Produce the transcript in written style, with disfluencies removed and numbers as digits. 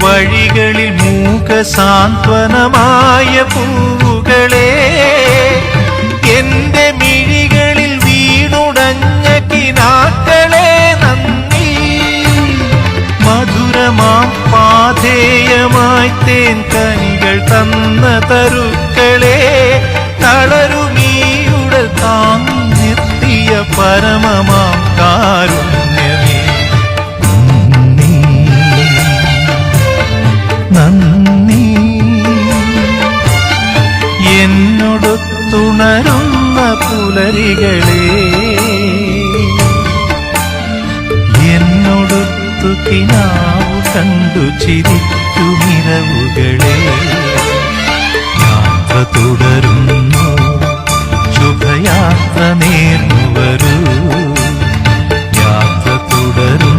വഴികളിൽ മൂകസാന്ത്വനമായ പൂവുകളെ, എന്റെ മിഴികളിൽ വീണുടഞ്ഞ കിനാക്കളെ നന്ദി. മധുരമാം പാധേയമായി തേൻ കനികൾ തന്ന തരുക്കളെ, തളരുമീയുടെ താങ്ങി നിർത്തിയ പരമമാം കാരുണ്യമേ നന്ദി. എന്നോടൊത്തുണരുന്ന പുലരികളെ, എന്നോടൊത്തു കിനാവു കണ്ടു ചിരിക്കുമിരവുകളെ, യാത്ര തുടരുന്നു, ശുഭയാത്ര നേർന്നു വരൂ, യാത്ര തുടരുന്നു.